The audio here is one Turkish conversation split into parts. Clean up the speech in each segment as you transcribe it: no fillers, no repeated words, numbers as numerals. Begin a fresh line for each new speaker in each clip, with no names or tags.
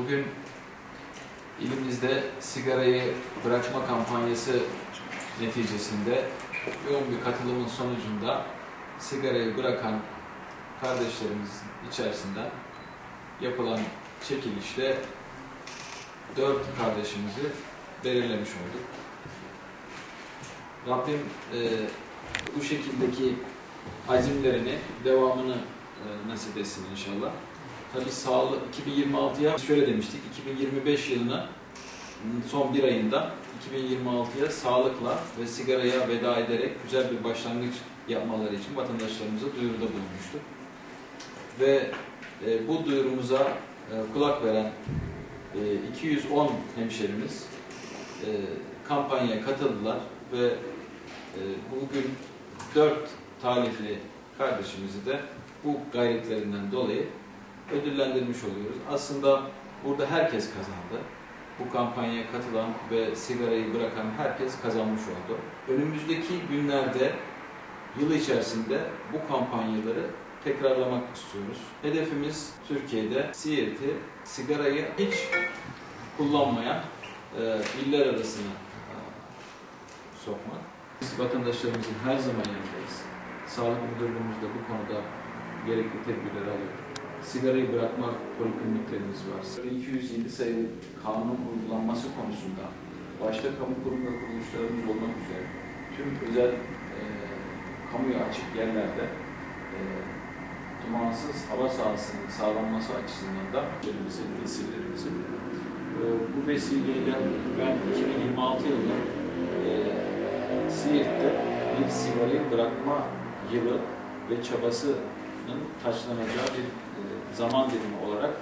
Bugün ilimizde sigarayı bırakma kampanyası neticesinde yoğun bir katılımın sonucunda sigarayı bırakan kardeşlerimizin içerisinden yapılan çekilişle 4 kardeşimizi belirlemiş olduk. Rabbim bu şekildeki azimlerini, devamını nasip etsin inşallah. Tabii sağlık 2026'ya şöyle demiştik, 2025 yılına son bir ayında 2026'ya sağlıkla ve sigaraya veda ederek güzel bir başlangıç yapmaları için vatandaşlarımıza duyuruda bulunmuştuk. Ve bu duyurumuza kulak veren 210 hemşerimiz kampanyaya katıldılar ve bugün 4 talihli kardeşimizi de bu gayretlerinden dolayı ödüllendirmiş oluyoruz. Aslında burada herkes kazandı. Bu kampanyaya katılan ve sigarayı bırakan herkes kazanmış oldu. Önümüzdeki günlerde, yıl içerisinde bu kampanyaları tekrarlamak istiyoruz. Hedefimiz Türkiye'de Siirt'i sigarayı hiç kullanmayan iller arasına sokmak. Biz vatandaşlarımızın her zaman yanındayız. Sağlık Müdürlüğümüz de bu konuda gerekli tedbirleri alıyor. Sigarayı bırakma polikliniklerimiz var. 207 sayılı kanun uygulanması konusunda başta kamu kurum ve kuruluşlarımız olmak üzere tüm özel kamuya açık yerlerde dumansız hava sahasının sağlanması açısından da vesilerimizin bu vesileyle ben 2026 yılında Siirt'te bir sigarayı bırakma yılı ve çabasının taçlanacağı bir zaman dilimi olarak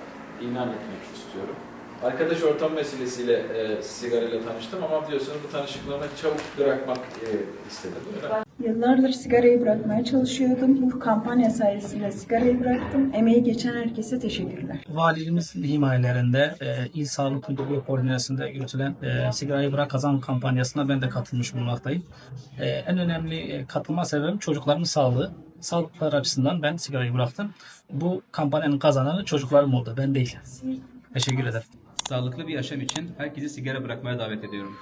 ilan etmek istiyorum. Arkadaş ortam vesilesiyle sigarayla tanıştım ama biliyorsunuz bu tanışıklığımı çabuk bırakmak istedim.
Yıllardır sigarayı bırakmaya çalışıyordum. Bu kampanya sayesinde sigarayı bıraktım. Emeği geçen herkese teşekkürler.
Valiliğimizin himayelerinde İl Sağlık Müdürlüğü koordinasyonunda yürütülen sigarayı bırak kazan kampanyasına ben de katılmış bulunmaktayım. En önemli katılma sebebim çocuklarımın sağlığı. Sağlıkları açısından ben sigarayı bıraktım. Bu kampanyanın kazananı çocuklarım oldu, ben değil. Teşekkür ederim.
Sağlıklı bir yaşam için herkesi sigara bırakmaya davet ediyorum.